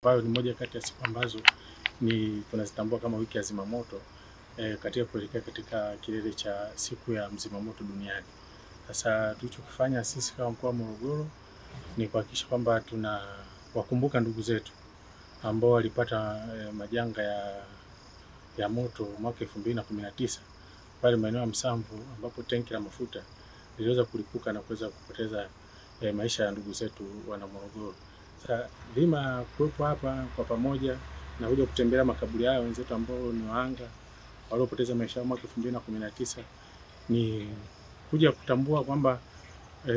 ambayo ni moja kati ya siku ambazo tunazitambua kama wiki ya zimamoto katika kuelekea katika kilele cha siku ya mzimamoto duniani. Sasa tulichokifanya sisi kama mkoa wa Morogoro ni kuhakikisha kwamba tunawakumbuka ndugu zetu ambao walipata majanga ya moto mwaka 2019 pale maeneo ya Msamvu, ambapo tenki la mafuta liliweza kulipuka na kuweza kupoteza maisha ya ndugu zetu wana Morogoro. Sasa dhima kuwepo hapa kwa pamoja na kuja kutembelea makaburi yao wenzetu ambao ni wahanga waliopoteza maisha yao mwaka 2019 ni kuja kutambua kwamba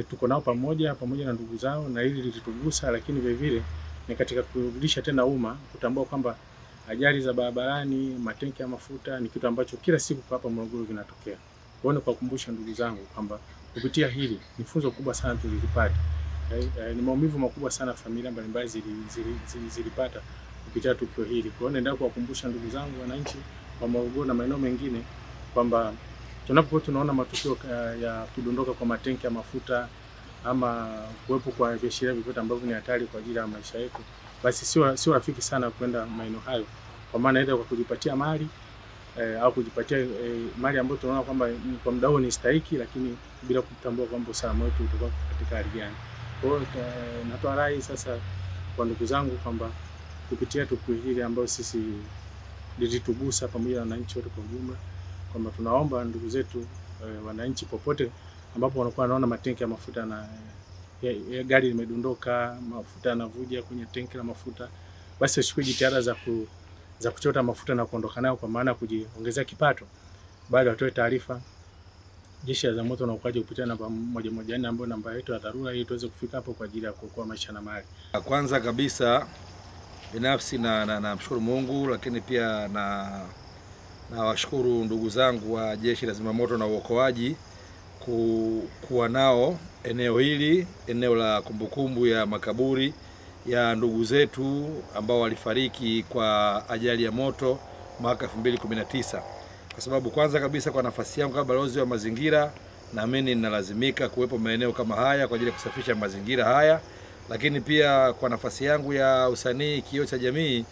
tuko nao pamoja na ndugu zao, na hili lilitugusa, lakini vile vile ni katika kurudisha tena umma kutambua kwamba ajali za barabarani, matenki ya mafuta ni kitu ambacho kila siku kwa hapa Morogoro vinatokea. Kwa hiyo kuwakumbusha ndugu zangu kwamba kupitia hili ni funzo kubwa sana tulilipata. Ni maumivu makubwa sana familia mbalimbali zilipata kupitia tukio hili. Kwa hiyo naendelea kuwakumbusha ndugu zangu wananchi wa Morogoro na maeneo mengine kwamba tunapokuwa tunaona matukio ya kudondoka kwa matenki ya mafuta ama kuwepo kwa viashiria vyovyote ambavyo ni hatari kwa ajili ya maisha yetu, basi sio rafiki sana kwenda maeneo hayo, kwa maana aidha kwa kujipatia mali au kujipatia mali ambayo tunaona kwamba kwa muda huo ni stahiki, lakini bila kutambua kwamba usalama wetu utakuwa katika hali gani. Kwa hiyo natoa rai sasa kwa ndugu zangu kwamba kupitia tukio hili ambalo sisi lilitugusa pamoja na wananchi wote kwa ujumla, kwamba tunaomba ndugu zetu wananchi popote ambapo wanakuwa wanaona matenki ya mafuta na gari limedondoka, mafuta yanavuja kwenye tenki la mafuta, basi wachukue jitihada za kuchota mafuta na kuondoka nayo, kwa maana kujiongezea kipato, bali watoe taarifa Jeshi la Zimamoto na Uokoaji kupitia namba 114 ambayo namba yetu ya dharura, ili tuweze kufika hapo kwa ajili ya kuokoa maisha na mali. Kwanza kabisa binafsi na mshukuru Mungu, lakini pia na washukuru ndugu zangu wa Jeshi la Zimamoto na Uokoaji kuwa nao eneo hili, eneo la kumbukumbu ya makaburi ya ndugu zetu ambao walifariki kwa ajali ya moto mwaka 2019. Kwa sababu kwanza kabisa kwa nafasi yangu kama balozi wa mazingira, naamini ninalazimika kuwepo maeneo kama haya kwa ajili ya kusafisha mazingira haya, lakini pia kwa nafasi yangu ya usanii kioo cha jamii,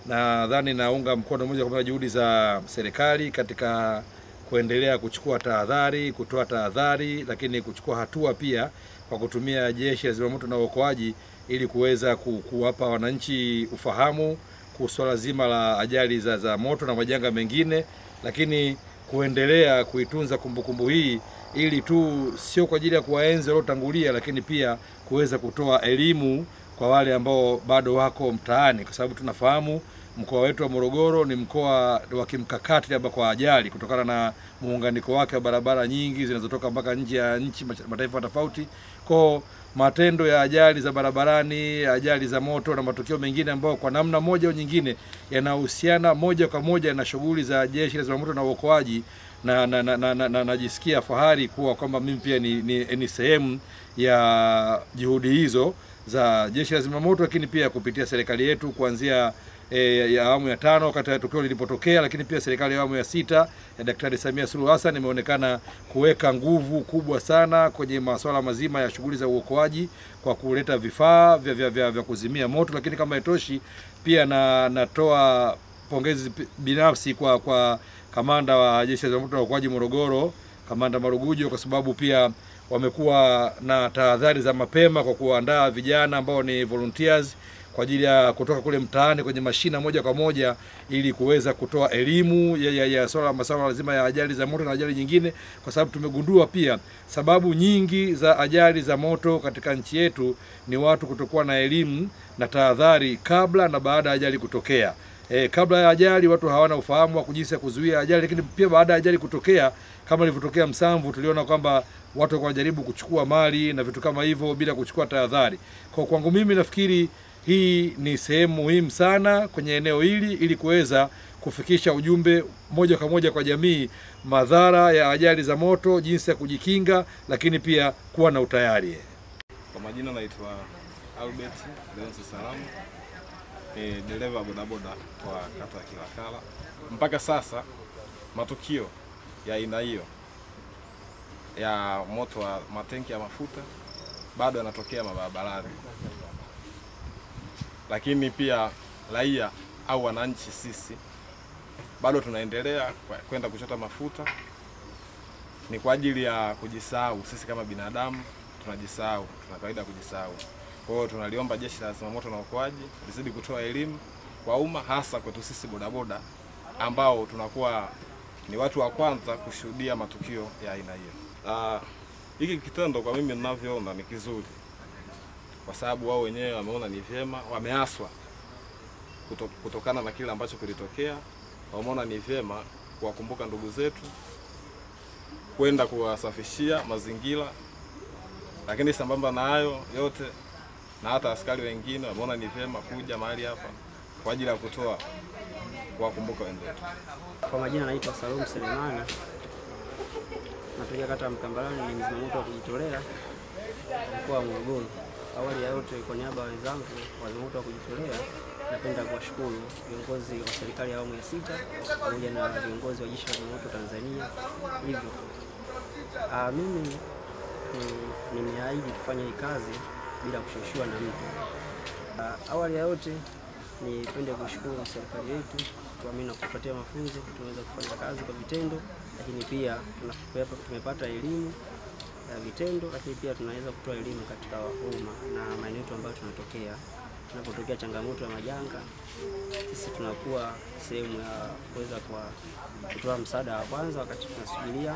nadhani naunga mkono moja kwa moja juhudi za serikali katika kuendelea kuchukua tahadhari, kutoa tahadhari, lakini kuchukua hatua pia kwa kutumia Jeshi la Zimamoto na Uokoaji ili kuweza kuwapa wananchi ufahamu kuhusu swala zima la ajali za moto na majanga mengine, lakini kuendelea kuitunza kumbukumbu hii ili tu sio kwa ajili ya kuwaenzi waliotangulia, lakini pia kuweza kutoa elimu kwa wale ambao bado wako mtaani, kwa sababu tunafahamu mkoa wetu wa Morogoro ni mkoa wa kimkakati labda kwa ajali kutokana na muunganiko wake wa barabara nyingi zinazotoka mpaka nje ya nchi, mataifa tofauti. Kwa matendo ya ajali za barabarani, ajali za moto na matukio mengine ambayo kwa namna moja au nyingine yanahusiana moja kwa moja na shughuli za Jeshi la Zimamoto na Uokoaji, na najisikia fahari kuwa kwamba mimi pia ni sehemu ya juhudi hizo za Jeshi la Zimamoto, lakini pia kupitia serikali yetu kuanzia ya awamu ya 5 wakati ya tukio lilipotokea, lakini pia serikali ya awamu ya 6 ya Daktari Samia Suluhu Hassan imeonekana kuweka nguvu kubwa sana kwenye masuala mazima ya shughuli za uokoaji kwa kuleta vifaa vya kuzimia moto. Lakini kama itoshi pia natoa pongezi binafsi kwa kamanda wa Jeshi la Zimamoto na Uokoaji Morogoro, Kamanda Marugujo, kwa sababu pia wamekuwa na tahadhari za mapema kwa kuandaa vijana ambao ni volunteers kwa ajili ya kutoka kule mtaani kwenye mashina moja kwa moja ili kuweza kutoa elimu ya masuala lazima ya ajali za moto na ajali nyingine, kwa sababu tumegundua pia sababu nyingi za ajali za moto katika nchi yetu ni watu kutokuwa na elimu na tahadhari kabla na baada ya ajali kutokea. Kabla ya ajali watu hawana ufahamu wa jinsi ya kuzuia ajali, lakini pia baada ya ajali kutokea kama ilivyotokea Msamvu, tuliona kwamba watu wanajaribu kuchukua mali na vitu kama hivyo bila kuchukua tahadhari. Kwa kwangu mimi nafikiri hii ni sehemu muhimu sana kwenye eneo hili ili kuweza kufikisha ujumbe moja kwa moja kwa jamii, madhara ya ajali za moto, jinsi ya kujikinga, lakini pia kuwa na utayari. Kwa majina naitwa Albert Leonce Salamu, dereva bodaboda kwa kata ya Kilakala. Mpaka sasa matukio ya aina hiyo ya moto wa matenki ya mafuta bado yanatokea mabarabarani. Lakini pia raia au wananchi sisi bado tunaendelea kwenda kuchota mafuta, ni kwa ajili ya kujisahau. Sisi kama binadamu tunajisahau, tuna kawaida kujisahau. Kwa hiyo tunaliomba Jeshi la Zimamoto na Uokoaji lizidi kutoa elimu kwa umma, hasa kwetu sisi bodaboda ambao tunakuwa ni watu wa kwanza kushuhudia matukio ya aina hiyo. Hiki kitendo kwa mimi ninavyoona ni kizuri, kwa sababu wao wenyewe wameona ni vyema, wameaswa kutokana na kile ambacho kilitokea. Wameona ni vyema kuwakumbuka ndugu zetu, kwenda kuwasafishia mazingira, lakini sambamba na hayo yote na hata askari wengine wameona ni vyema kuja mahali hapa kwa ajili ya kuwakumbuka wenzetu. Kwa majina naitwa Salum Selemani, natokea kata ya Mkambalani, ni mzimamoto wa kujitolea mkoa wa Morogoro. Awali ya yote, kwa niaba ya wenzangu wa zimamoto wa kujitolea, napenda kuwashukuru viongozi wa serikali ya awamu ya 6 pamoja na viongozi wa Jeshi la Zimamoto Tanzania. Hivyo mimi nimeahidi kufanya hii kazi bila kushoshiwa na mtu. Awali ya yote, nipende kushukuru serikali yetu kwa mimi na kupatia mafunzo, tunaweza kufanya kazi kwa vitendo, lakini pia tumepata elimu ya vitendo, lakini pia tunaweza kutoa elimu katika umma na maeneo yetu ambayo tunatokea. Tunapotokea changamoto ya majanga, sisi tunakuwa sehemu ya kuweza kutoa msaada wa kwanza wakati tunasubiria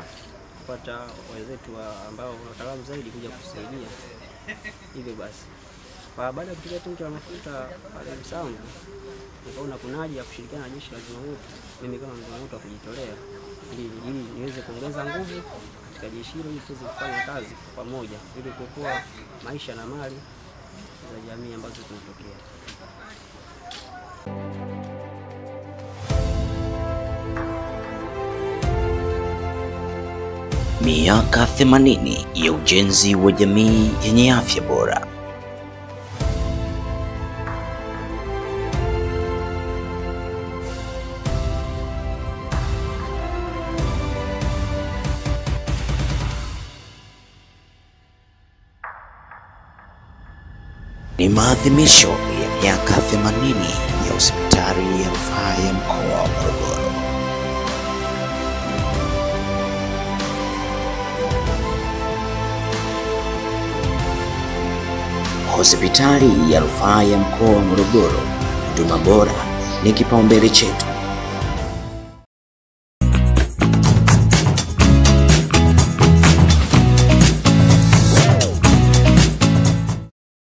kupata wenzetu ambao wataalamu zaidi kuja kusaidia. Hivyo basi, baada ya kutoka tenki la mafuta pale Msamvu, nikaona kuna haja ya kushirikiana na Jeshi la Zimamoto, mimi kama mzimamoto wa kujitolea, ili niweze kuongeza nguvu katika jeshi hilo, ili tuweze kufanya kazi kwa pamoja ili kuokoa maisha na mali za jamii ambazo tunatokea. Miaka 80 ya ujenzi wa jamii yenye afya bora. Ni maadhimisho ya miaka 80 ya hospitali ya rufaa ya mkoa wa Morogoro. Hospitali ya rufaa ya mkoa wa Morogoro, huduma bora ni kipaumbele chetu.